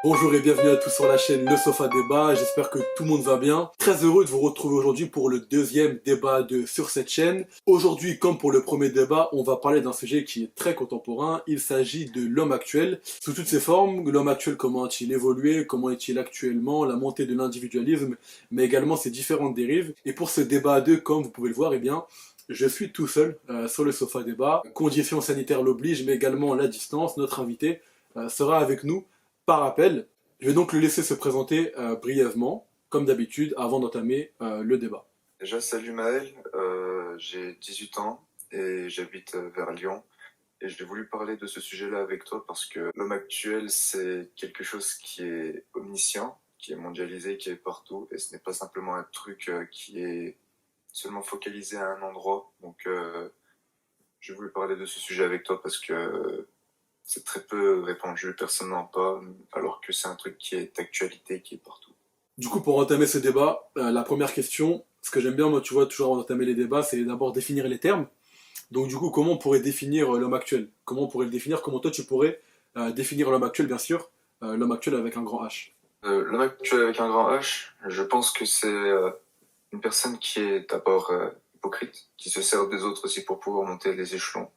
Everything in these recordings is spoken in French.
Bonjour et bienvenue à tous sur la chaîne Le Sofa Débat, j'espère que tout le monde va bien. Très heureux de vous retrouver aujourd'hui pour le deuxième débat sur cette chaîne. Aujourd'hui, comme pour le premier débat, on va parler d'un sujet qui est très contemporain. Il s'agit de l'homme actuel, sous toutes ses formes. L'homme actuel, comment a-t-il évolué, comment est-il actuellement, la montée de l'individualisme, mais également ses différentes dérives. Et pour ce débat à deux, comme vous pouvez le voir, je suis tout seul sur le Sofa Débat. Conditions sanitaires l'obligent, mais également la distance. Notre invité sera avec nous par appel. Je vais donc le laisser se présenter brièvement, comme d'habitude, avant d'entamer le débat. Déjà, salut Maël, j'ai 18 ans et j'habite vers Lyon. Et j'ai voulu parler de ce sujet-là avec toi parce que l'homme actuel, c'est quelque chose qui est omniscient, qui est mondialisé, qui est partout. Et ce n'est pas simplement un truc qui est seulement focalisé à un endroit. Donc, j'ai voulu parler de ce sujet avec toi parce que c'est très peu répandu, personne n'en parle, alors que c'est un truc qui est d'actualité, qui est partout. Du coup, pour entamer ce débat, la première question, ce que j'aime bien, moi, tu vois, toujours avant d'entamer les débats, c'est d'abord définir les termes. Donc, du coup, comment on pourrait définir l'homme actuel? Comment on pourrait le définir? Comment toi, tu pourrais définir l'homme actuel, bien sûr, l'homme actuel avec un grand H? L'homme actuel avec un grand H, je pense que c'est une personne qui est d'abord hypocrite, qui se sert des autres aussi pour pouvoir monter les échelons,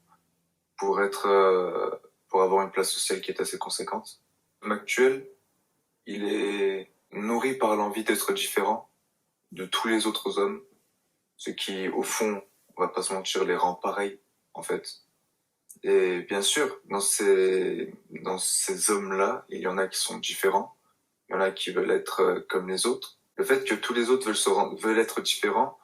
pour être, pour avoir une place sociale qui est assez conséquente. L'homme actuel, il est nourri par l'envie d'être différent de tous les autres hommes, ce qui, au fond, on va pas se mentir, les rend pareils, en fait. Et bien sûr, dans ces hommes-là, il y en a qui sont différents, il y en a qui veulent être comme les autres. Le fait que tous les autres veulent être différents,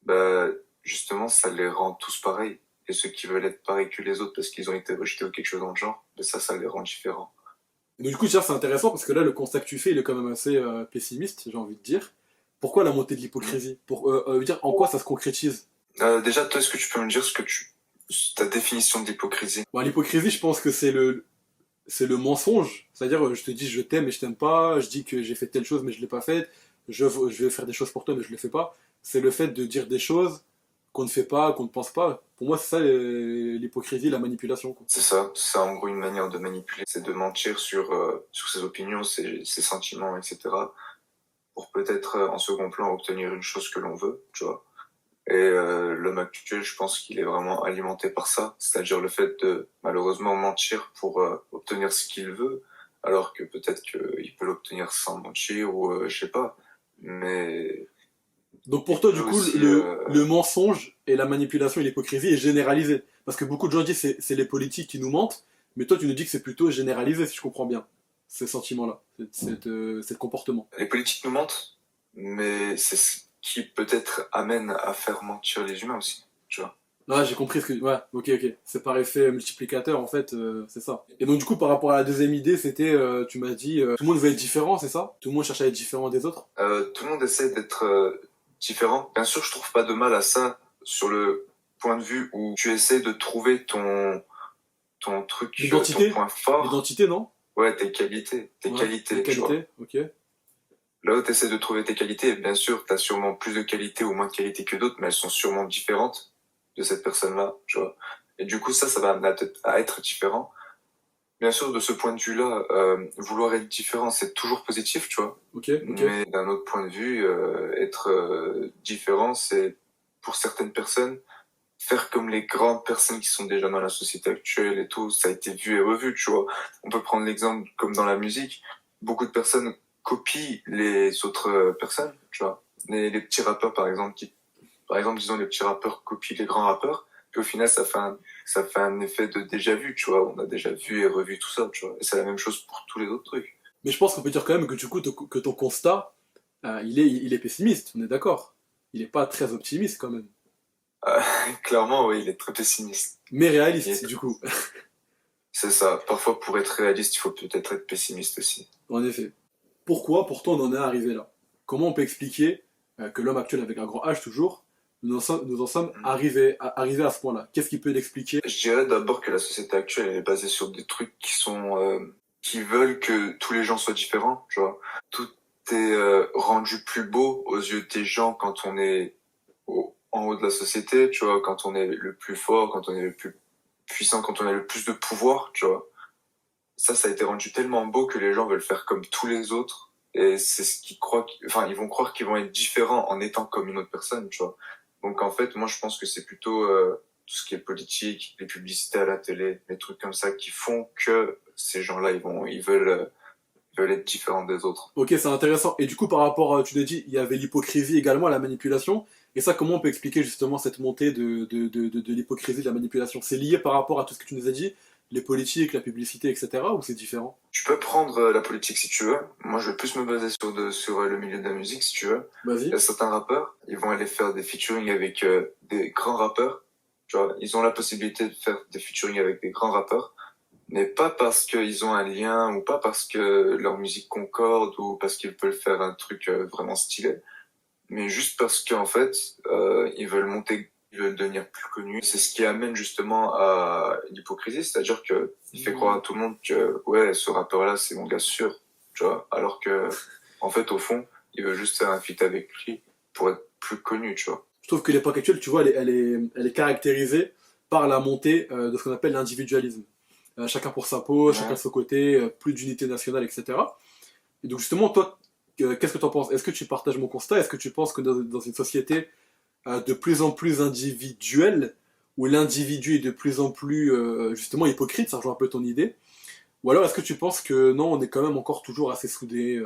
bah, justement, ça les rend tous pareils. Et ceux qui veulent être pareils que les autres parce qu'ils ont été rejetés ou quelque chose dans le genre, bah, ça les rend différents. Donc, du coup, déjà, c'est intéressant parce que là, le constat que tu fais, il est quand même assez pessimiste, j'ai envie de dire. Pourquoi la montée de Mm. l'hypocrisie? Dire en quoi ça se concrétise? Déjà, toi, est-ce que tu peux me dire ta définition de l'hypocrisie? Bon, l'hypocrisie, je pense que c'est le mensonge. C'est-à-dire, je te dis je t'aime et je t'aime pas, je dis que j'ai fait telle chose mais je l'ai pas faite, je vais faire des choses pour toi mais je le fais pas. C'est le fait de dire des choses qu'on ne fait pas, qu'on ne pense pas. Pour moi, c'est ça l'hypocrisie, la manipulation, quoi. C'est en gros une manière de manipuler, c'est de mentir sur ses opinions, ses sentiments, etc. pour peut-être en second plan obtenir une chose que l'on veut, tu vois. Et l'homme actuel, je pense qu'il est vraiment alimenté par ça, c'est-à-dire le fait de malheureusement mentir pour obtenir ce qu'il veut, alors que peut-être qu'il peut l'obtenir sans mentir ou je sais pas. Mais Donc pour il toi, peut du coup, aussi, le mensonge et la manipulation et l'hypocrisie est généralisé. Parce que beaucoup de gens disent c'est les politiques qui nous mentent, mais toi tu nous dis que c'est plutôt généralisé, si je comprends bien, ce sentiment-là, cette comportement. les politiques nous mentent, mais c'est ce qui peut-être amène à faire mentir les humains aussi, tu vois. Ah, j'ai compris ce que. Ouais, ok. C'est par effet multiplicateur, en fait, c'est ça. Et donc, du coup, par rapport à la deuxième idée, c'était, tu m'as dit, tout le monde veut être différent, c'est ça? Tout le monde cherche à être différent des autres? Tout le monde essaie d'être différent. Bien sûr, je trouve pas de mal à ça sur le point de vue où tu essaies de trouver ton truc, ton L'identité? point fort. L'identité, non? Ouais, tes qualités, Ouais, les tu vois. qualités, ok. Là où tu essaies de trouver tes qualités, bien sûr, tu as sûrement plus de qualités ou moins de qualités que d'autres, mais elles sont sûrement différentes de cette personne-là, tu vois. Et du coup, ça va amener à être différent. Bien sûr, de ce point de vue-là, vouloir être différent, c'est toujours positif, tu vois. Ok. Mais d'un autre point de vue, être différent, c'est pour certaines personnes faire comme les grandes personnes qui sont déjà dans la société actuelle et tout. Ça a été vu et revu, tu vois. On peut prendre l'exemple comme dans la musique. Beaucoup de personnes copient les autres personnes, tu vois. Les petits rappeurs, par exemple, disons, les petits rappeurs copient les grands rappeurs. Puis au final, ça fait un effet de déjà vu, tu vois. On a déjà vu et revu tout ça, tu vois. Et c'est la même chose pour tous les autres trucs. Mais je pense qu'on peut dire quand même que, du coup, que ton constat, il est pessimiste, on est d'accord. Il est pas très optimiste, quand même. Euh, Clairement, oui, il est très pessimiste. Mais Il est réaliste, très- du coup. C'est ça. Parfois, pour être réaliste, il faut peut-être être pessimiste aussi. En effet. Pourquoi, pourtant, on en est arrivé là? Comment on peut expliquer que l'homme actuel, avec un grand H toujours, nous en sommes Mm. arrivés à ce point-là? Qu'est-ce qui peut l'expliquer? Je dirais d'abord que la société actuelle elle est basée sur des trucs qui veulent que tous les gens soient différents, tu vois. Tout est rendu plus beau aux yeux des gens quand on est en haut de la société, tu vois, quand on est le plus fort, quand on est le plus puissant, quand on a le plus de pouvoir, tu vois. ça a été rendu tellement beau que les gens veulent faire comme tous les autres. Et c'est ce qu'ils croient, enfin, ils vont croire qu'ils vont être différents en étant comme une autre personne, tu vois. Donc, en fait, moi, je pense que c'est plutôt tout ce qui est politique, les publicités à la télé, les trucs comme ça qui font que ces gens-là, ils veulent être différents des autres. Ok, c'est intéressant. Et du coup, par rapport, tu l'as dit, il y avait l'hypocrisie également, la manipulation. Et ça, comment on peut expliquer justement cette montée de l'hypocrisie, de la manipulation? C'est lié par rapport à tout ce que tu nous as dit, les politiques, la publicité, etc. ou c'est différent? Tu peux prendre la politique si tu veux. Moi, je vais plus me baser sur le milieu de la musique si tu veux. Il Vas-y. y a certains rappeurs, ils vont aller faire des featuring avec des grands rappeurs. Tu vois, ils ont la possibilité de faire des featuring avec des grands rappeurs, mais pas parce qu'ils ont un lien ou pas parce que leur musique concorde ou parce qu'ils veulent faire un truc vraiment stylé, mais juste parce qu'en fait, ils veulent monter, ils veulent devenir plus connus. C'est ce qui amène justement à l'hypocrisie, c'est-à-dire que il fait croire à tout le monde que ouais, ce rappeur-là, c'est mon gars sûr, tu vois, alors que en fait, au fond, il veut juste faire un feat avec lui pour être plus connu, tu vois. Je trouve que l'époque actuelle, tu vois, elle est caractérisée par la montée de ce qu'on appelle l'individualisme. Chacun pour sa peau, chacun de Ouais. son côté, plus d'unité nationale, etc. Et donc justement, toi, qu'est-ce que tu en penses? Est-ce que tu partages mon constat? Est-ce que tu penses que dans une société de plus en plus individuelle, où l'individu est de plus en plus justement hypocrite, ça rejoint un peu ton idée, ou alors est-ce que tu penses que non, on est quand même encore toujours assez soudés,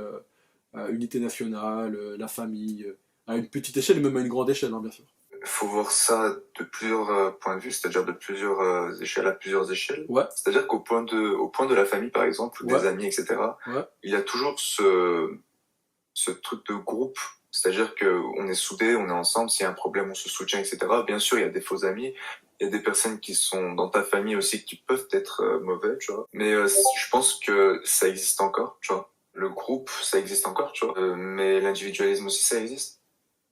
unité nationale, la famille, à une petite échelle et même à une grande échelle, hein, bien sûr. Faut voir ça de plusieurs points de vue, c'est-à-dire de plusieurs échelles à plusieurs échelles. Ouais, C'est-à-dire au point de la famille, par exemple, ou ouais, des amis, etc., ouais. il y a toujours ce truc de groupe. C'est-à-dire que on est soudés, on est ensemble, s'il y a un problème, on se soutient, etc. Bien sûr, il y a des faux amis, il y a des personnes qui sont dans ta famille aussi qui peuvent être mauvais, tu vois. Mais je pense que ça existe encore, tu vois. Le groupe, ça existe encore, tu vois. Mais l'individualisme aussi, ça existe.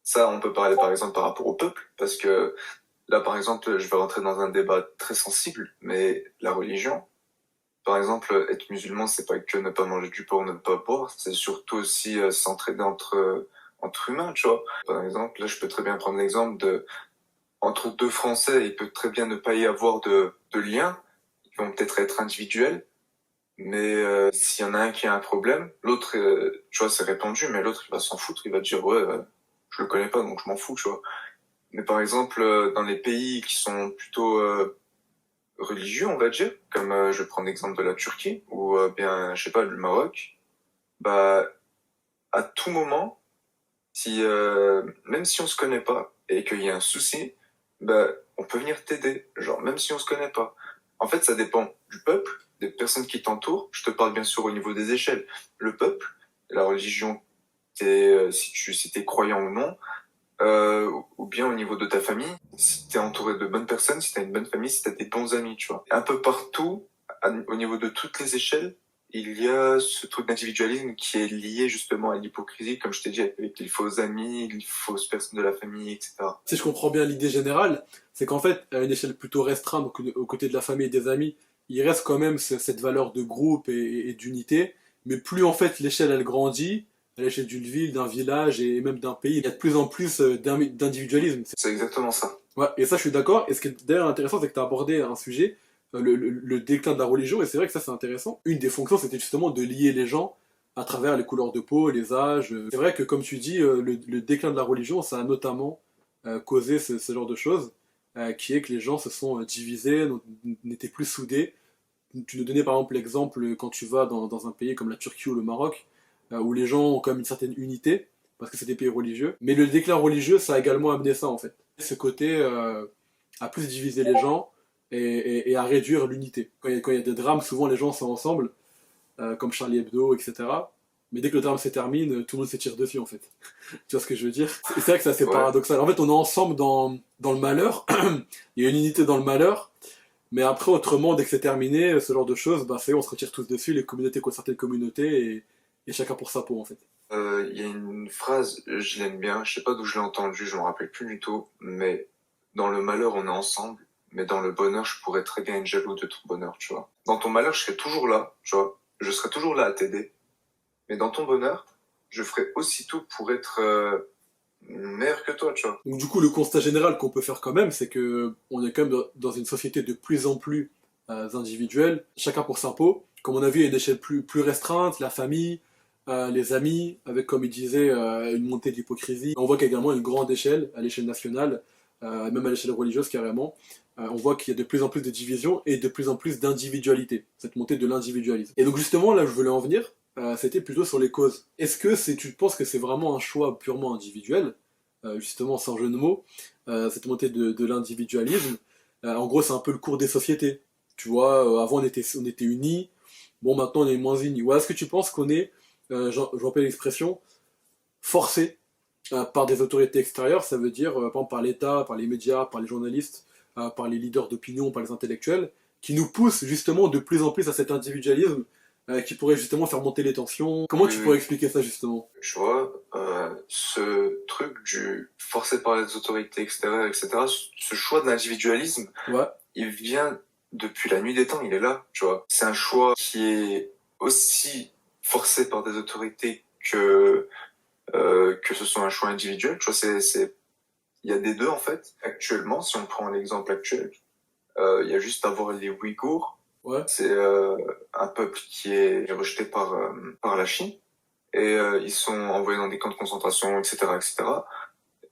Ça, on peut parler par exemple par rapport au peuple, parce que là, par exemple, je vais rentrer dans un débat très sensible, mais la religion, par exemple, être musulman, c'est pas que ne pas manger du porc, ne pas boire, c'est surtout aussi s'entraider entre humains, tu vois. Par exemple, là, je peux très bien prendre l'exemple entre deux Français, il peut très bien ne pas y avoir de lien, ils vont peut-être être individuels, mais s'il y en a un qui a un problème, l'autre, tu vois, c'est répandu, mais l'autre, il va s'en foutre, il va dire, ouais, je le connais pas, donc je m'en fous, tu vois. Mais par exemple, dans les pays qui sont plutôt religieux, on va dire, comme je prends l'exemple de la Turquie, ou bien, je sais pas, du Maroc, bah, à tout moment, si, même si on se connaît pas et qu'il y a un souci, bah, on peut venir t'aider, genre, même si on se connaît pas. En fait, ça dépend du peuple, des personnes qui t'entourent. Je te parle bien sûr au niveau des échelles. Le peuple, la religion, si t'es croyant ou non, ou bien au niveau de ta famille, si t'es entouré de bonnes personnes, si t'as une bonne famille, si t'as des bons amis, tu vois. Un peu partout, au niveau de toutes les échelles, il y a ce truc d'individualisme qui est lié justement à l'hypocrisie, comme je t'ai dit, avec les faux amis, les fausses personnes de la famille, etc. Si je comprends bien l'idée générale, c'est qu'en fait, à une échelle plutôt restreinte, donc aux côtés de la famille et des amis, il reste quand même cette valeur de groupe et d'unité, mais plus en fait l'échelle elle grandit, à l'échelle d'une ville, d'un village et même d'un pays, il y a de plus en plus d'individualisme. C'est exactement ça. Ouais, et ça je suis d'accord, et ce qui est d'ailleurs intéressant, c'est que tu as abordé un sujet, le déclin de la religion, et c'est vrai que ça c'est intéressant. Une des fonctions c'était justement de lier les gens à travers les couleurs de peau, les âges. C'est vrai que comme tu dis, le déclin de la religion, ça a notamment causé ce genre de choses, qui est que les gens se sont divisés, n'étaient plus soudés. Tu nous donnais par exemple l'exemple quand tu vas dans un pays comme la Turquie ou le Maroc, où les gens ont quand même une certaine unité, parce que c'est des pays religieux. Mais le déclin religieux, ça a également amené ça en fait. Ce côté à plus diviser les gens et à réduire l'unité. Quand il y a des drames, souvent les gens sont ensemble, comme Charlie Hebdo, etc. Mais dès que le drame se termine, tout le monde se tire dessus en fait. Tu vois ce que je veux dire? C'est vrai que c'est assez Ouais. paradoxal. En fait, on est ensemble dans le malheur, il y a une unité dans le malheur, mais après, autrement, dès que c'est terminé, ce genre de choses, bah, on se retire tous dessus, les communautés contre certaines communautés, et chacun pour sa peau, en fait. Il y a une phrase, je l'aime bien, je sais pas d'où je l'ai entendue, je me rappelle plus du tout, mais dans le malheur, on est ensemble, mais dans le bonheur, je pourrais très bien être jaloux de ton bonheur, tu vois. Dans ton malheur, je serai toujours là, tu vois. Je serai toujours là à t'aider. Mais dans ton bonheur, je ferai aussi tout pour être meilleur que toi, tu vois. Donc, du coup, le constat général qu'on peut faire quand même, c'est que on est quand même dans une société de plus en plus individuelle, chacun pour sa peau. comme on a vu, à une échelle plus restreinte, la famille, les amis, avec, comme il disait, une montée de l'hypocrisie. On voit qu'également une grande échelle, à l'échelle nationale, même à l'échelle religieuse carrément, on voit qu'il y a de plus en plus de divisions et de plus en plus d'individualité, cette montée de l'individualisme. Et donc justement, là où je voulais en venir, c'était plutôt sur les causes. Est-ce que tu penses que c'est vraiment un choix purement individuel, justement sans jeu de mots, cette montée de l'individualisme? En gros, c'est un peu le cours des sociétés. Tu vois, avant on était unis, bon maintenant on est moins unis. Ou est-ce que tu penses qu'on est, je rappelle l'expression, forcé par des autorités extérieures, ça veut dire par exemple par l'État, par les médias, par les journalistes, par les leaders d'opinion, par les intellectuels, qui nous poussent justement de plus en plus à cet individualisme qui pourrait justement faire monter les tensions. Comment Oui, tu pourrais oui, expliquer ça justement? je vois, ce truc du forcé par les autorités extérieures, etc., ce choix de l'individualisme, Ouais, il vient depuis la nuit des temps, il est là, tu vois. C'est un choix qui est aussi forcé par des autorités que ce soit un choix individuel, tu vois, il y a des deux en fait. Actuellement, si on prend l'exemple actuel, il y a juste à voir les Ouïghours. ouais, C'est un peuple qui est rejeté par la Chine et ils sont envoyés dans des camps de concentration, etc., etc.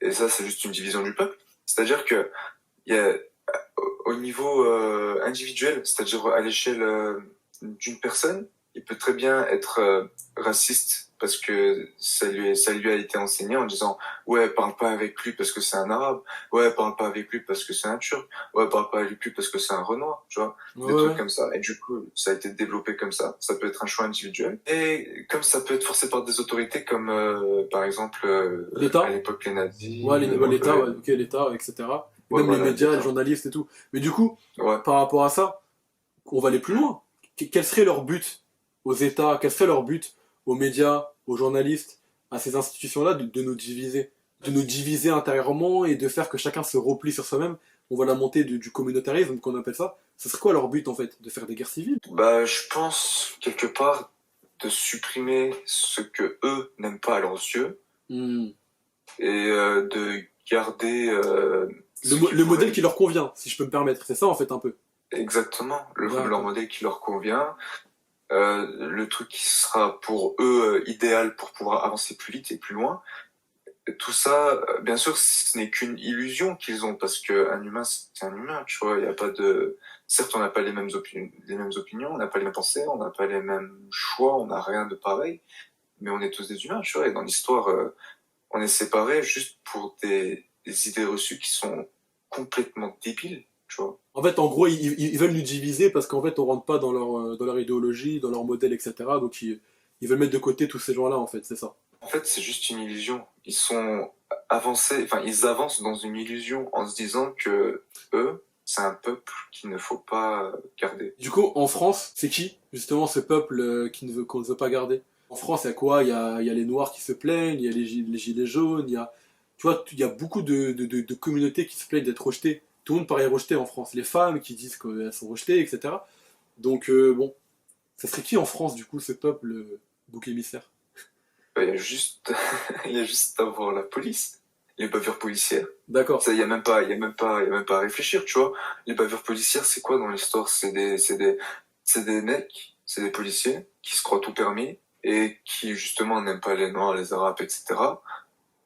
Et ça, c'est juste une division du peuple. C'est-à-dire que il y a au niveau individuel, c'est-à-dire à l'échelle d'une personne, il peut très bien être raciste parce que ça lui a été enseigné en disant ouais, parle pas avec lui parce que c'est un arabe, ouais, parle pas avec lui parce que c'est un turc, ouais, parle pas avec lui parce que c'est un renois, tu vois, ouais, des ouais. trucs comme ça. Et du coup, ça a été développé comme ça peut être un choix individuel et comme ça peut être forcé par des autorités comme par exemple à L'État? l'époque les nazis, Ouais, ouais, l'État, ouais, ok, l'État, etc. Et ouais, même les voilà, médias, les l'État. journalistes et tout. Mais du coup, Ouais. par rapport à ça, on va aller plus loin. Quel serait leur but aux États, quel serait leur but aux médias, aux journalistes, à ces institutions-là de nous diviser? De nous diviser intérieurement et de faire que chacun se replie sur soi-même. On voit la montée du communautarisme, qu'on appelle ça. Ce serait quoi leur but en fait? De faire des guerres civiles? Bah, je pense quelque part de supprimer ce que eux n'aiment pas à leurs yeux Hmm. et de garder ce qui Le modèle pourrait qui leur convient, si je peux me permettre. C'est ça en fait un peu. exactement leur D'accord. modèle qui leur convient, le truc qui sera pour eux idéal pour pouvoir avancer plus vite et plus loin. Tout ça, bien sûr, ce n'est qu'une illusion qu'ils ont parce que un humain, c'est un humain, tu vois. Il y a pas de, certes, on n'a pas les mêmes opinions, on n'a pas les mêmes pensées, on n'a pas les mêmes choix, on n'a rien de pareil, mais on est tous des humains, tu vois. Et dans l'histoire, on est séparés juste pour des idées reçues qui sont complètement débiles, tu vois. En fait, en gros, ils veulent nous diviser parce qu'en fait, on rentre pas dans leur idéologie, dans leur modèle, etc. Donc, ils veulent mettre de côté tous ces gens-là, en fait, c'est ça. En fait, c'est juste une illusion. Ils sont avancés, enfin, ils avancent dans une illusion en se disant que eux, c'est un peuple qu'il ne faut pas garder. Du coup, en France, c'est qui, justement, ce peuple qu'on ne veut pas garder? En France, il y a quoi? Il y a les Noirs qui se plaignent, il y a les Gilets jaunes, tu vois, il y a beaucoup de communautés qui se plaignent d'être rejetées. Tout le monde paraît rejeté en France. Les femmes qui disent qu'elles sont rejetées, etc. Donc, bon, ça serait qui en France, du coup, ce peuple bouc émissaire? Il y a juste, il y a juste à voir la police, les bavures policières. D'accord. Ça, il y a même pas à réfléchir, tu vois. Les bavures policières, c'est quoi dans l'histoire? C'est des mecs, c'est des policiers qui se croient tout permis et qui justement n'aiment pas les noirs, les arabes, etc.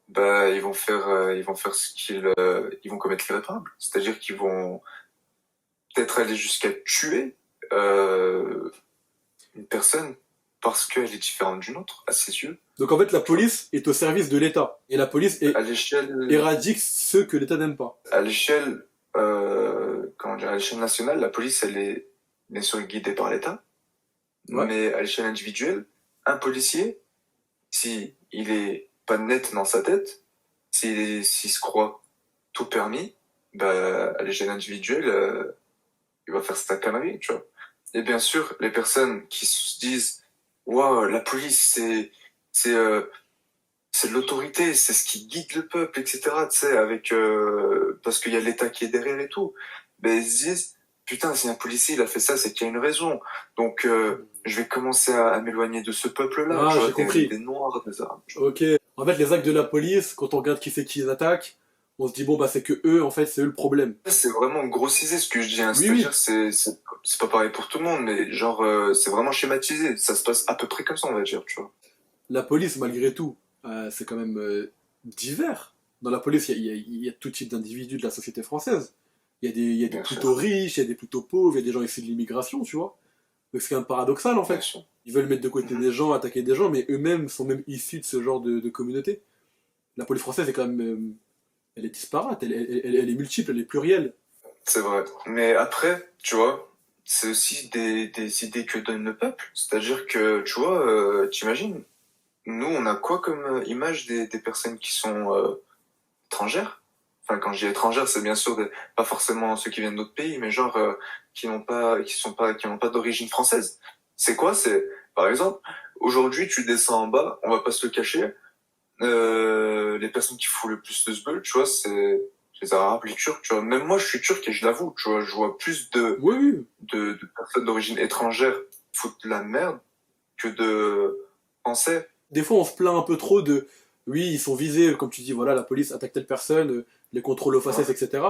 Bah, ils vont faire ils vont commettre l'irréparable. C'est-à-dire qu'ils vont peut-être aller jusqu'à tuer euh, une personne parce qu'elle est différente d'une autre, à ses yeux. Donc, en fait, la Tu vois. police est au service de l'État. Et la police À l'échelle, éradique ceux que l'État n'aime pas. à l'échelle, comment dire, à l'échelle nationale, la police, elle est bien sûr guidée par l'État, Ouais. mais à l'échelle individuelle, un policier, si il est pas net dans sa tête, s'il se croit tout permis, bah, à l'échelle individuelle, il va faire sa connerie, tu vois. Et bien sûr, les personnes qui se disent, waouh, la police, c'est, euh, c'est l'autorité, c'est ce qui guide le peuple, etc. Tu sais, parce qu'il y a l'État qui est derrière et tout. Ben ils se disent, putain, si un policier il a fait ça, c'est qu'il y a une raison. Donc je vais commencer à m'éloigner de ce peuple-là, Ah, tu vois, j'ai des compris. noirs, des arabes. Tu vois. Ok. En fait, les actes de la police, quand on regarde qui c'est qui les attaque, on se dit bon bah c'est que eux en fait c'est eux le problème. C'est vraiment grossisé ce que je dis, hein. Oui oui, C'est-à-dire c'est pas pareil pour tout le monde, mais genre c'est vraiment schématisé. Ça se passe à peu près comme ça, on va dire, tu vois. la police malgré tout, c'est quand même divers. Dans la police il y a tout type d'individus de la société française. Il y a des Bien plutôt sûr, riches, il y a des plutôt pauvres, il y a des gens issus de l'immigration, tu vois. Donc c'est quand même paradoxal en bien fait. sûr. Ils veulent mettre de côté Mhm. des gens, attaquer des gens, mais eux-mêmes sont même issus de ce genre de communauté. La police française est quand même, elle est disparate, elle est multiple, elle est plurielle. C'est vrai. Mais après, tu vois, c'est aussi des idées que donne le peuple. C'est-à-dire que, tu vois, t'imagines, nous, on a quoi comme image des personnes qui sont étrangères? Enfin, quand je dis étrangères, c'est bien sûr pas forcément ceux qui viennent d'autres pays, mais genre qui n'ont pas d'origine française. C'est quoi? C'est, par exemple, aujourd'hui, tu descends en bas, on va pas se le cacher, les personnes qui font le plus de sbeul, tu vois, c'est les Arabes, les Turcs, tu vois. Même moi, je suis turc et je l'avoue, tu vois, je vois plus Oui, oui. de personnes d'origine étrangère qui foutent de la merde que de Français. Des fois, on se plaint un peu trop de, oui, ils sont visés, comme tu dis, voilà, la police attaque telle personne, les contrôles aux facettes, Ouais, etc.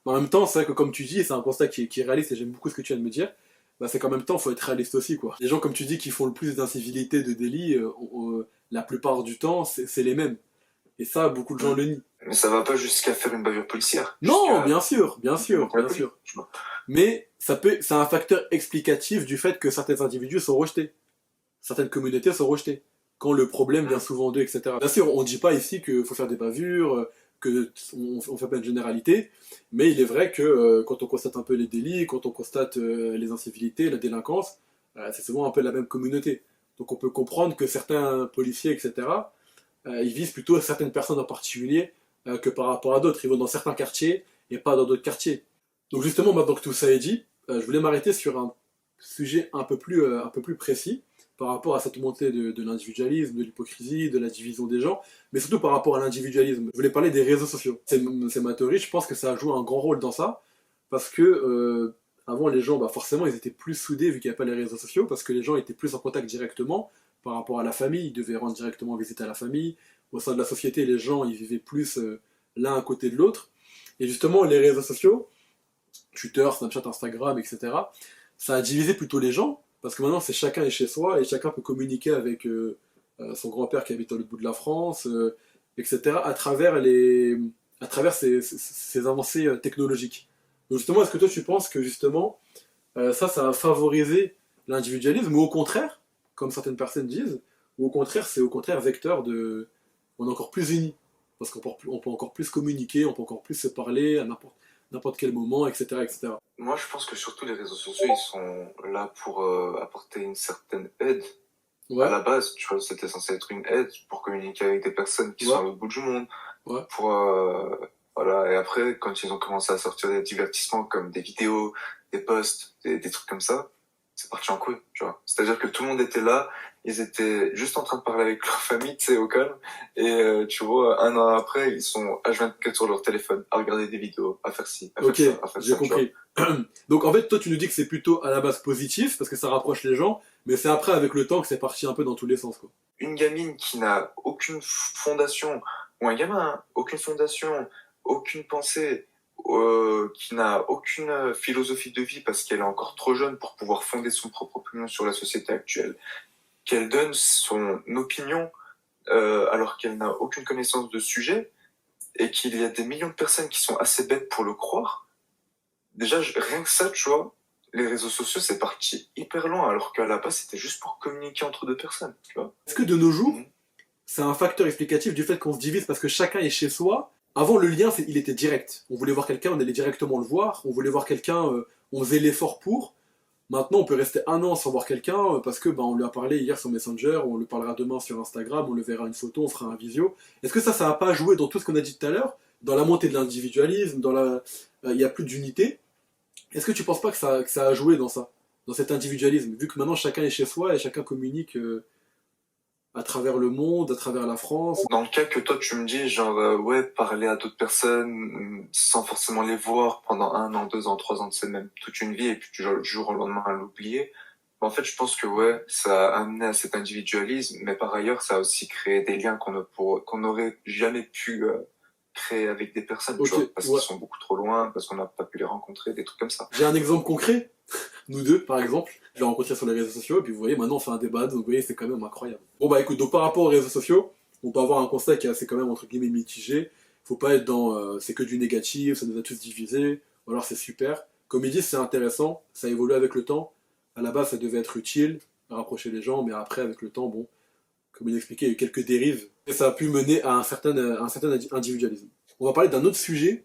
Mais en même temps, c'est vrai que comme tu dis, et c'est un constat qui est réaliste, et j'aime beaucoup ce que tu viens de me dire, bah, c'est qu'en même temps, il faut être réaliste aussi, quoi. Les gens, comme tu dis, qui font le plus d'incivilités, de délits, la plupart du temps, c'est les mêmes. Et ça, beaucoup de gens mm. le nient. Mais ça va pas jusqu'à faire une bavure policière, Non, jusqu'à bien sûr, contre la bien police, sûr. tu vois. Mais c'est un facteur explicatif du fait que certains individus sont rejetés. Certaines communautés sont rejetées. Quand le problème vient Mm. souvent d'eux, etc. Bien sûr, on ne dit pas ici qu'il faut faire des bavures, que on fait pas une généralité, mais il est vrai que quand on constate un peu les délits, quand on constate les incivilités, la délinquance, c'est souvent un peu la même communauté. Donc on peut comprendre que certains policiers, etc., ils visent plutôt certaines personnes en particulier que par rapport à d'autres. Ils vont dans certains quartiers et pas dans d'autres quartiers. Donc justement, maintenant que tout ça est dit, je voulais m'arrêter sur un sujet un peu plus précis par rapport à cette montée de l'individualisme, de l'hypocrisie, de la division des gens, mais surtout par rapport à l'individualisme. Je voulais parler des réseaux sociaux. C'est ma théorie, je pense que ça a joué un grand rôle dans ça, parce que avant les gens, bah forcément, ils étaient plus soudés vu qu'il n'y avait pas les réseaux sociaux, parce que les gens étaient plus en contact directement par rapport à la famille, ils devaient rendre directement visite à la famille. Au sein de la société, les gens, ils vivaient plus l'un à côté de l'autre. Et justement, les réseaux sociaux, Twitter, Snapchat, Instagram, etc., ça a divisé plutôt les gens, parce que maintenant, c'est chacun est chez soi et chacun peut communiquer avec son grand-père qui habite à l'autre bout de la France, etc., à travers ces avancées technologiques. Donc justement, est-ce que toi, tu penses que justement, ça a favorisé l'individualisme, ou au contraire, comme certaines personnes disent, ou au contraire, c'est au contraire vecteur de... On est encore plus unis, parce on peut encore plus communiquer, on peut encore plus se parler à n'importe quel moment, etc., etc. Moi, je pense que surtout les réseaux sociaux, ils sont là pour apporter une certaine aide. À Ouais, la base, tu vois, c'était censé être une aide pour communiquer avec des personnes qui sont ouais, à l'autre bout du monde. ouais. Pour, voilà. Et après, quand ils ont commencé à sortir des divertissements comme des vidéos, des posts, des trucs comme ça, c'est parti en couille, tu vois. C'est-à-dire que tout le monde était là, ils étaient juste en train de parler avec leur famille, tu sais, au calme. Et tu vois, un an après, ils sont H24 sur leur téléphone, à regarder des vidéos, à faire ci, Ok, à faire j'ai ça, tu vois. compris. Donc en fait, toi, tu nous dis que c'est plutôt à la base positif, parce que ça rapproche les gens, mais c'est après, avec le temps, que c'est parti un peu dans tous les sens, quoi. Une gamine qui n'a aucune fondation, ou un gamin, hein, aucune fondation, aucune pensée, qui n'a aucune philosophie de vie parce qu'elle est encore trop jeune pour pouvoir fonder son propre opinion sur la société actuelle, qu'elle donne son opinion alors qu'elle n'a aucune connaissance de sujet et qu'il y a des millions de personnes qui sont assez bêtes pour le croire. Déjà, rien que ça, tu vois, les réseaux sociaux, c'est parti hyper loin alors qu'à la base, c'était juste pour communiquer entre deux personnes, tu vois. Est-ce que de nos jours, Mhm. c'est un facteur explicatif du fait qu'on se divise parce que chacun est chez soi? Avant, le lien, il était direct. On voulait voir quelqu'un, on allait directement le voir. On voulait voir quelqu'un, on faisait l'effort pour. Maintenant, on peut rester un an sans voir quelqu'un parce que on lui a parlé hier sur Messenger, on le parlera demain sur Instagram, on le verra une photo, on fera un visio. Est-ce que ça n'a pas joué dans tout ce qu'on a dit tout à l'heure, dans la montée de l'individualisme, il y a plus d'unité? Est-ce que tu penses pas que ça a joué dans ça, dans cet individualisme, vu que maintenant chacun est chez soi et chacun communique à travers le monde, à travers la France? Dans le cas que toi tu me dis, genre, ouais, parler à d'autres personnes sans forcément les voir pendant un an, 2 ans, 3 ans, c'est même toute une vie, et puis du jour au lendemain à l'oublier. En fait, je pense que ouais, ça a amené à cet individualisme, mais par ailleurs, ça a aussi créé des liens qu'on n'aurait jamais pu créer avec des personnes, Ok, tu vois, parce ouais. qu'ils sont beaucoup trop loin, parce qu'on n'a pas pu les rencontrer, des trucs comme ça. J'ai un exemple concret. Nous deux, par exemple. Je l'ai rencontré sur les réseaux sociaux, et puis vous voyez, maintenant on fait un débat, donc vous voyez, c'est quand même incroyable. Bon bah écoute, donc par rapport aux réseaux sociaux, on peut avoir un constat qui est assez quand même entre guillemets mitigé. Faut pas être dans c'est que du négatif, ça nous a tous divisés, ou alors c'est super. Comme ils disent, c'est intéressant, ça évolue avec le temps. À la base, ça devait être utile, rapprocher les gens, mais après, avec le temps, bon, comme il expliquait, il y a eu quelques dérives, et ça a pu mener à un certain individualisme. On va parler d'un autre sujet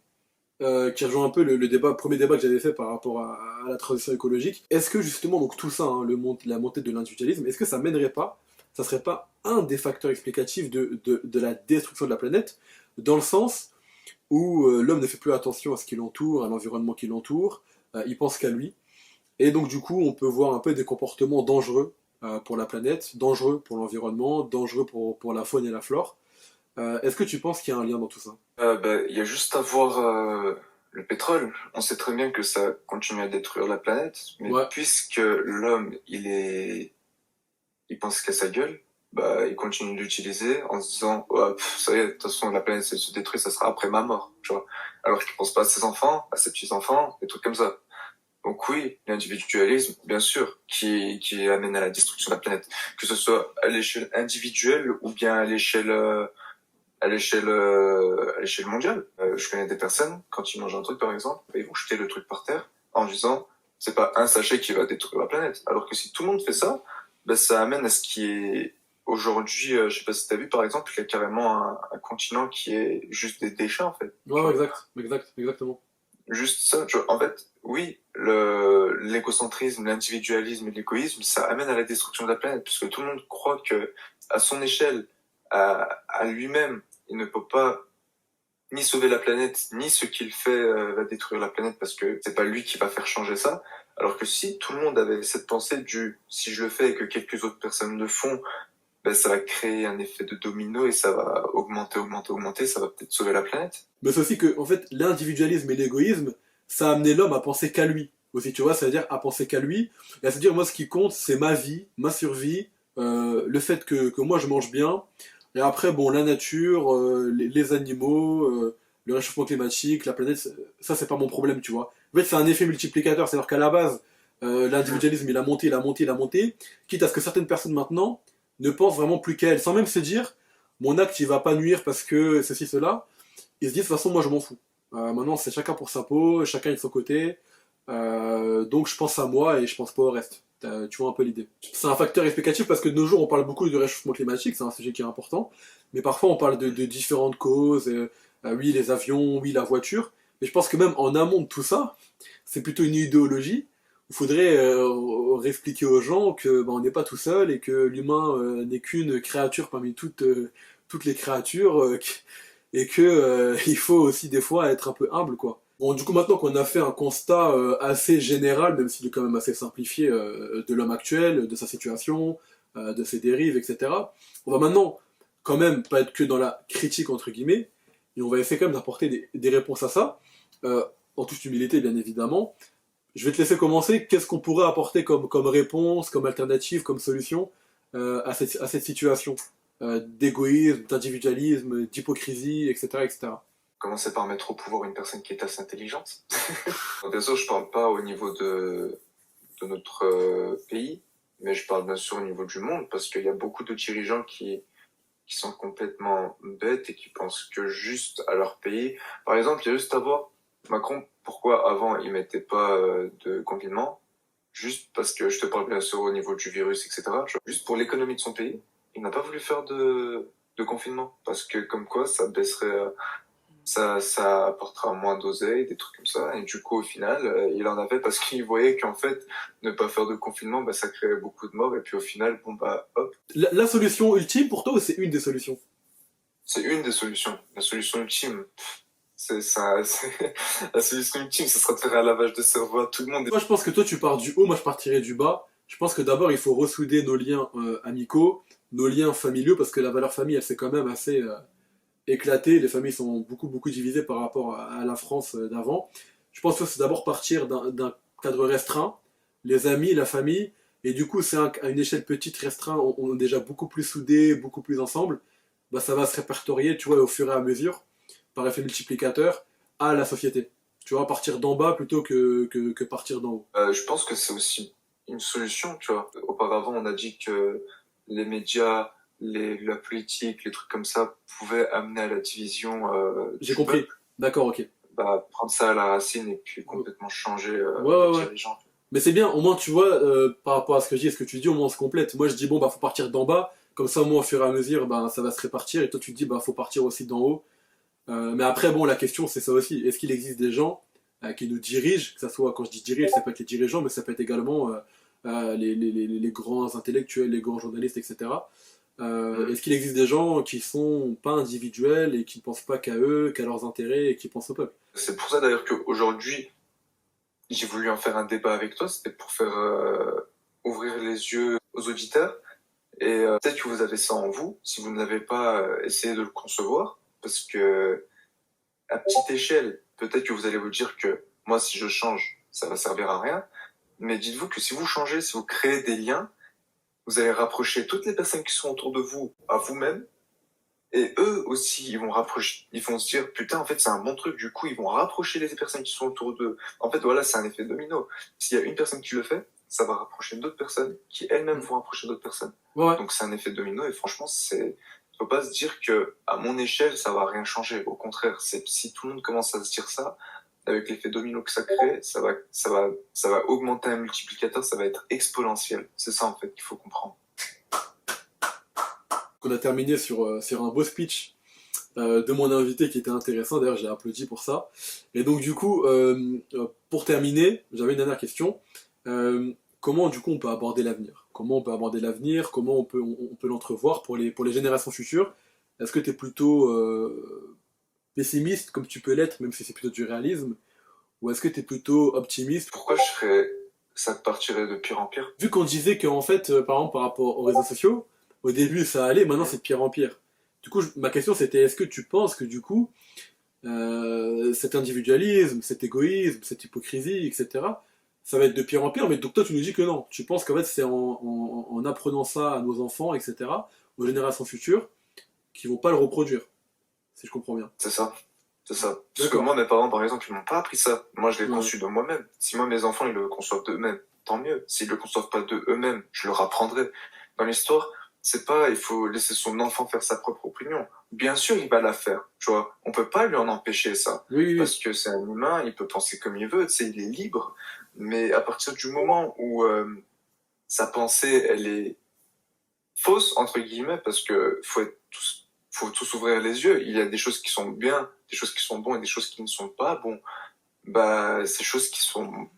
qui rejoint un peu le débat, premier débat que j'avais fait par rapport à la transition écologique. Est-ce que justement, donc tout ça, hein, la montée de l'individualisme, est-ce que ça mènerait pas, ça serait pas un des facteurs explicatifs de la destruction de la planète, dans le sens où l'homme ne fait plus attention à ce qui l'entoure, à l'environnement qui l'entoure, il pense qu'à lui, et donc du coup on peut voir un peu des comportements dangereux pour la planète, dangereux pour l'environnement, dangereux pour la faune et la flore. Est-ce que tu penses qu'il y a un lien dans tout ça? Il y a juste à voir le pétrole. On sait très bien que ça continue à détruire la planète, mais Ouais, puisque l'homme, il pense qu'à sa gueule, bah, il continue d'utiliser en se disant, ouais, ça y est, de toute façon, la planète se détruit, ça sera après ma mort, tu vois. Alors qu'il pense pas à ses enfants, à ses petits-enfants, des trucs comme ça. Donc oui, l'individualisme, bien sûr, qui amène à la destruction de la planète, que ce soit à l'échelle individuelle ou bien à l'échelle mondiale. Je connais des personnes, quand ils mangent un truc par exemple, ils vont jeter le truc par terre en disant c'est pas un sachet qui va détruire la planète. Alors que si tout le monde fait ça, ben, ça amène à ce qui est aujourd'hui, je sais pas si t'as vu par exemple, il y a carrément un continent qui est juste des déchets en fait. ouais, Tu ouais, vois. exactement. Juste ça, tu vois. En fait, oui, l'égocentrisme, l'individualisme et l'égoïsme, ça amène à la destruction de la planète, puisque tout le monde croit que à son échelle, à lui-même, il ne peut pas ni sauver la planète, ni ce qu'il fait va détruire la planète parce que c'est pas lui qui va faire changer ça. Alors que si tout le monde avait cette pensée du si je le fais et que quelques autres personnes le font, ben ça va créer un effet de domino et ça va augmenter, ça va peut-être sauver la planète. Mais c'est aussi que, en fait, l'individualisme et l'égoïsme, ça a amené l'homme à penser qu'à lui. Aussi, tu vois, c'est-à-dire à penser qu'à lui, et à se dire, moi, ce qui compte, c'est ma vie, ma survie, le fait que moi, je mange bien, et après, bon, la nature, les animaux, le réchauffement climatique, la planète, ça, c'est pas mon problème, tu vois. En fait, c'est un effet multiplicateur, c'est-à-dire qu'à la base, l'individualisme, il a monté, il a monté, il a monté, quitte à ce que certaines personnes, maintenant, ne pensent vraiment plus qu'à elles, sans même se dire, mon acte, il va pas nuire parce que ceci, cela, ils se disent de toute façon moi je m'en fous. Maintenant c'est chacun pour sa peau, chacun est de son côté, donc je pense à moi et je pense pas au reste. Tu vois un peu l'idée. C'est un facteur explicatif parce que de nos jours on parle beaucoup de réchauffement climatique, c'est un sujet qui est important, mais parfois on parle de différentes causes, oui les avions, oui la voiture, mais je pense que même en amont de tout ça, c'est plutôt une idéologie. Il faudrait réexpliquer aux gens que on n'est pas tout seul et que l'humain n'est qu'une créature parmi toutes les créatures et que il faut aussi des fois être un peu humble quoi. Bon du coup maintenant qu'on a fait un constat assez général, même s'il est quand même assez simplifié de l'homme actuel, de sa situation, de ses dérives, etc. On va maintenant quand même pas être que dans la critique entre guillemets, et on va essayer quand même d'apporter des réponses à ça, en toute humilité bien évidemment. Je vais te laisser commencer. Qu'est-ce qu'on pourrait apporter comme réponse, comme alternative, comme solution à cette situation d'égoïsme, d'individualisme, d'hypocrisie, etc., etc. Commencer par mettre au pouvoir une personne qui est assez intelligente. Bien sûr, je parle pas au niveau de notre pays, mais je parle bien sûr au niveau du monde, parce qu'il y a beaucoup de dirigeants qui sont complètement bêtes et qui pensent que juste à leur pays. Par exemple, il y a juste à voir Macron, pourquoi avant il mettait pas de confinement, juste parce que je te parle bien sûr au niveau du virus, etc. Juste pour l'économie de son pays, il n'a pas voulu faire de confinement, parce que comme quoi ça baisserait, ça apportera moins d'oseille, des trucs comme ça, et du coup au final, il en avait parce qu'il voyait qu'en fait, ne pas faire de confinement, bah, ça créait beaucoup de morts, et puis au final, bon bah hop, La solution ultime pour toi ou c'est une des solutions? c'est une des solutions. La solution ultime, c'est ça, la solution ultime, ce serait de faire un lavage de cerveau à tout le monde. Moi je pense que toi tu pars du haut, moi je partirais du bas. Je pense que d'abord il faut ressouder nos liens amicaux, nos liens familiaux, parce que la valeur famille elle s'est quand même assez éclatée. Les familles sont beaucoup divisées par rapport à la France d'avant. Je pense que c'est d'abord partir d'un cadre restreint, les amis, la famille, et du coup c'est à une échelle petite restreinte, on est déjà beaucoup plus soudés, beaucoup plus ensemble. Bah, ça va se répertorier, tu vois, au fur et à mesure. par effet multiplicateur à la société. Tu vois, partir d'en bas plutôt que partir d'en haut. Je pense que c'est aussi une solution, tu vois. Auparavant, on a dit que les médias, la politique, les trucs comme ça pouvaient amener à la division J'ai du compris. peuple. D'accord, ok. Bah, prendre ça à la racine et puis complètement changer Ouais, ouais, les ouais. dirigeants. Mais c'est bien, au moins tu vois, par rapport à ce que je dis et ce que tu dis, au moins on se complète. Moi je dis, bon, bah faut partir d'en bas, comme ça, moi au fur et à mesure, bah, ça va se répartir. Et toi tu te dis, bah faut partir aussi d'en haut. Mais après, bon, la question c'est ça aussi. Est-ce qu'il existe des gens qui nous dirigent, que ça soit, quand je dis dirige, ça peut être les dirigeants, mais ça peut être également les grands intellectuels, les grands journalistes, etc. Est-ce qu'il existe des gens qui sont pas individuels et qui ne pensent pas qu'à eux, qu'à leurs intérêts et qui pensent au peuple? C'est pour ça d'ailleurs qu'aujourd'hui, j'ai voulu en faire un débat avec toi, c'était pour faire ouvrir les yeux aux auditeurs. Et peut-être que vous avez ça en vous, si vous n'avez pas essayé de le concevoir, parce que à petite échelle, peut-être que vous allez vous dire que moi, si je change, ça va servir à rien. Mais dites-vous que si vous changez, si vous créez des liens, vous allez rapprocher toutes les personnes qui sont autour de vous à vous-même. Et eux aussi, ils vont rapprocher, ils vont se dire, putain, en fait, c'est un bon truc. Du coup, ils vont rapprocher les personnes qui sont autour d'eux. En fait, voilà, c'est un effet domino. S'il y a une personne qui le fait, ça va rapprocher d'autres personnes qui elles-mêmes vont rapprocher d'autres personnes. Ouais, ouais. Donc, c'est un effet domino. Et franchement, faut pas se dire que, à mon échelle, ça va rien changer. Au contraire, si tout le monde commence à se dire ça, avec l'effet domino que ça crée, ça va augmenter un multiplicateur, ça va être exponentiel. C'est ça, en fait, qu'il faut comprendre. On a terminé sur un beau speech de mon invité qui était intéressant, d'ailleurs j'ai applaudi pour ça. Et donc du coup, pour terminer, j'avais une dernière question. Comment du coup on peut aborder l'avenir? Comment on peut aborder l'avenir? Comment on peut l'entrevoir pour les générations futures? Est-ce que tu es plutôt pessimiste comme tu peux l'être, même si c'est plutôt du réalisme? Ou est-ce que tu es plutôt optimiste? Pourquoi ça partirait de pire en pire? Vu qu'on disait qu'en fait, par exemple par rapport aux réseaux sociaux, au début ça allait, maintenant c'est de pire en pire. Du coup, ma question c'était, est-ce que tu penses que du coup, cet individualisme, cet égoïsme, cette hypocrisie, etc., ça va être de pire en pire, mais donc toi tu nous dis que non. Tu penses qu'en fait c'est en apprenant ça à nos enfants, etc., aux générations futures, qui vont pas le reproduire, si je comprends bien. C'est ça. C'est ça. Parce que D'accord. moi, mes parents, par exemple, ils m'ont pas appris ça. Moi, je l'ai Ouais. conçu de moi-même. Si moi, mes enfants, ils le conçoivent d'eux-mêmes, tant mieux. S'ils le conçoivent pas de eux-mêmes, je leur apprendrai. Dans l'histoire, c'est pas, il faut laisser son enfant faire sa propre opinion. Bien sûr, il va la faire, tu vois. On peut pas lui en empêcher ça. Oui, oui, oui. Parce que c'est un humain, il peut penser comme il veut, tu sais, il est libre. Mais à partir du moment où sa pensée, elle est fausse, entre guillemets, parce que faut tous ouvrir les yeux. Il y a des choses qui sont bien, des choses qui sont bonnes et des choses qui ne sont pas bon. Bah, ces choses qui sont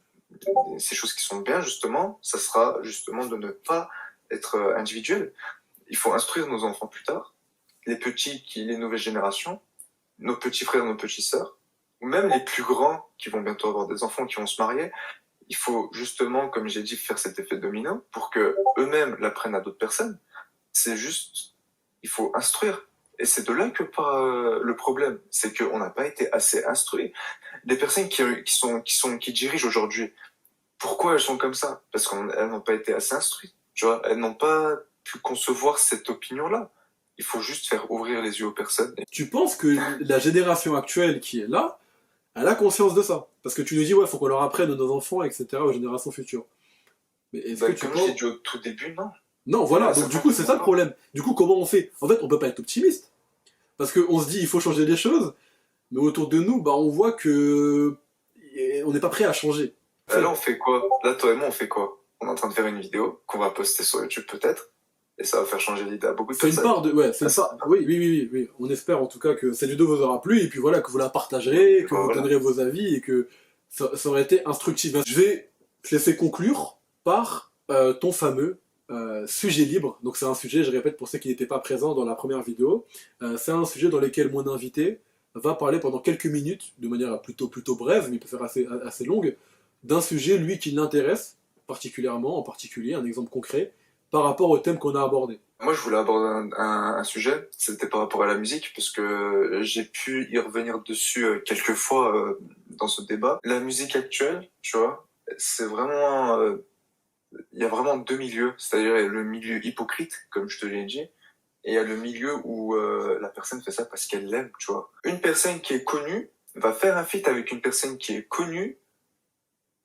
bien, justement, ça sera justement de ne pas être individuel. Il faut instruire nos enfants plus tard, les petits, les nouvelles générations, nos petits frères, nos petites sœurs, ou même les plus grands qui vont bientôt avoir des enfants, qui vont se marier. Il faut justement, comme j'ai dit, faire cet effet domino pour que eux-mêmes l'apprennent à d'autres personnes. C'est juste, il faut instruire. Et c'est de là que part le problème. C'est qu'on n'a pas été assez instruits. Les personnes qui dirigent aujourd'hui, pourquoi elles sont comme ça? Parce qu'elles n'ont pas été assez instruites. Tu vois, elles n'ont pas pu concevoir cette opinion-là. Il faut juste faire ouvrir les yeux aux personnes. Tu penses que la génération actuelle qui est là, elle a conscience de ça? Parce que tu nous dis, ouais, faut qu'on leur apprenne à nos enfants, etc., aux générations futures. Mais est-ce que tu Comme penses... j'ai dit au tout début, non. Non, voilà, Ouais, donc ça du coup, c'est ça le pas. problème. Du coup, comment on fait? En fait, on peut pas être optimiste. Parce qu'on se dit, il faut changer les choses, mais autour de nous, bah, on voit que on n'est pas prêt à changer. Là, on fait quoi? Là, toi et moi, on fait quoi? On est en train de faire une vidéo qu'on va poster sur YouTube peut-être, et ça va faire changer l'idée à beaucoup de C'est une personnes. part de... Ouais, c'est une part... Oui, oui, oui, oui, oui. On espère en tout cas que cette vidéo vous aura plu, et puis voilà, que vous la partagerez, que vous Voilà. donnerez vos avis, et que ça aurait été instructif. Je vais te laisser conclure par ton fameux sujet libre. Donc c'est un sujet, je répète pour ceux qui n'étaient pas présents dans la première vidéo, c'est un sujet dans lequel mon invité va parler pendant quelques minutes, de manière plutôt brève, mais il peut faire assez longue, d'un sujet, lui, qui l'intéresse particulièrement, en particulier, un exemple concret, par rapport au thème qu'on a abordé. Moi, je voulais aborder un sujet, c'était par rapport à la musique, parce que j'ai pu y revenir dessus quelques fois dans ce débat. La musique actuelle, tu vois, c'est vraiment... Il y a vraiment deux milieux, c'est-à-dire le milieu hypocrite, comme je te l'ai dit, et il y a le milieu où la personne fait ça parce qu'elle l'aime, tu vois. Une personne qui est connue va faire un feat avec une personne qui est connue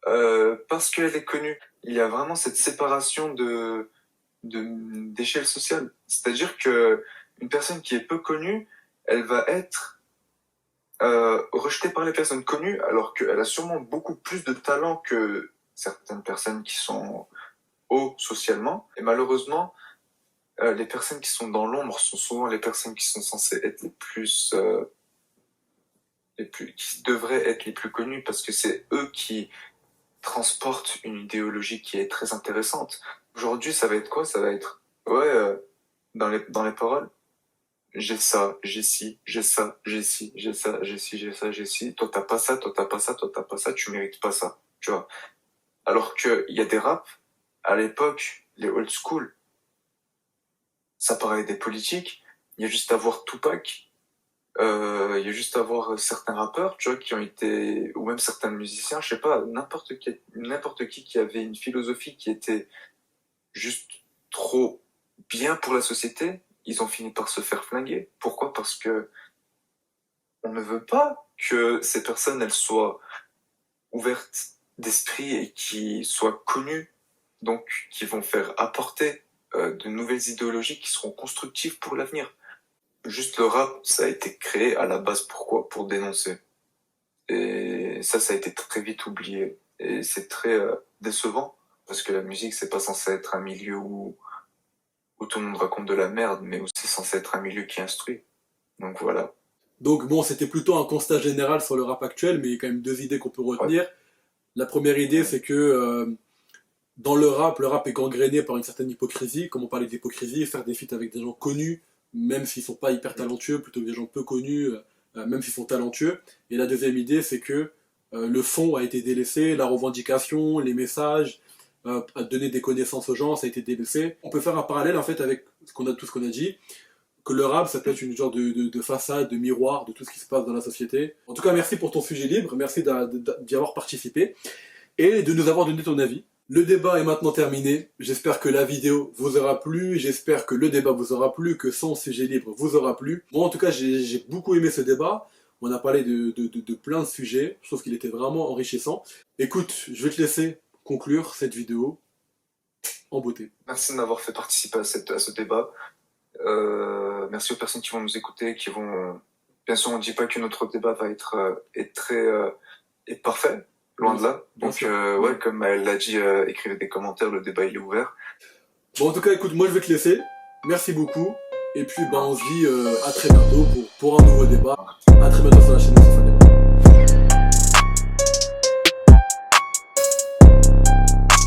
parce qu'elle est connue. Il y a vraiment cette séparation d'échelle sociale. C'est-à-dire que une personne qui est peu connue, elle va être rejetée par les personnes connues, alors qu'elle a sûrement beaucoup plus de talent que certaines personnes qui sont haut socialement. Et malheureusement, les personnes qui sont dans l'ombre sont souvent les personnes qui sont censées être qui devraient être les plus connues, parce que c'est eux qui transportent une idéologie qui est très intéressante. Aujourd'hui, ça va être quoi? Ça va être, dans les paroles, j'ai ça, j'ai ci, j'ai ça, j'ai ci, j'ai ça, j'ai ci, j'ai ça, j'ai ci. Toi, t'as pas ça, toi, t'as pas ça, toi, t'as pas ça, tu mérites pas ça, tu vois. Alors que il y a des raps, à l'époque, les old school, ça parlait des politiques. Il y a juste à voir Tupac, il y a juste à voir certains rappeurs, tu vois, qui ont été, ou même certains musiciens, je sais pas, n'importe qui avait une philosophie qui était juste trop bien pour la société, ils ont fini par se faire flinguer. Pourquoi? Parce que on ne veut pas que ces personnes, elles soient ouvertes d'esprit et qui soient connues, donc qui vont faire apporter de nouvelles idéologies qui seront constructives pour l'avenir. Juste le rap, ça a été créé à la base pourquoi? Pour dénoncer. Et ça a été très vite oublié. Et c'est très décevant, parce que la musique, c'est pas censé être un milieu où tout le monde raconte de la merde, mais où c'est censé être un milieu qui instruit. Donc voilà. Donc bon, c'était plutôt un constat général sur le rap actuel, mais il y a quand même deux idées qu'on peut retenir. Ouais. La première idée, c'est que dans le rap est gangréné par une certaine hypocrisie. Comme on parlait d'hypocrisie, faire des feats avec des gens connus, même s'ils sont pas hyper talentueux, plutôt que des gens peu connus, même s'ils sont talentueux. Et la deuxième idée, c'est que le fond a été délaissé, la revendication, les messages, à donner des connaissances aux gens, ça a été délaissé. On peut faire un parallèle en fait avec tout ce qu'on a dit, que le rap, ça peut être une genre de façade, de miroir de tout ce qui se passe dans la société. En tout cas, merci pour ton sujet libre, merci d'y avoir participé et de nous avoir donné ton avis. Le débat est maintenant terminé. J'espère que la vidéo vous aura plu, j'espère que le débat vous aura plu, que son sujet libre vous aura plu. Moi, en tout cas, j'ai beaucoup aimé ce débat. On a parlé de plein de sujets. Je trouve qu'il était vraiment enrichissant. Écoute, je vais te laisser conclure cette vidéo en beauté. Merci de m'avoir fait participer à ce débat. Merci aux personnes qui vont nous écouter, qui vont... Bien sûr, on ne dit pas que notre débat va être est parfait. Loin de là. Donc, ouais, comme elle l'a dit, écrivez des commentaires, le débat il est ouvert. Bon, en tout cas, écoute, moi je vais te laisser. Merci beaucoup. Et puis, on se dit à très bientôt pour un nouveau débat. À très bientôt sur la chaîne.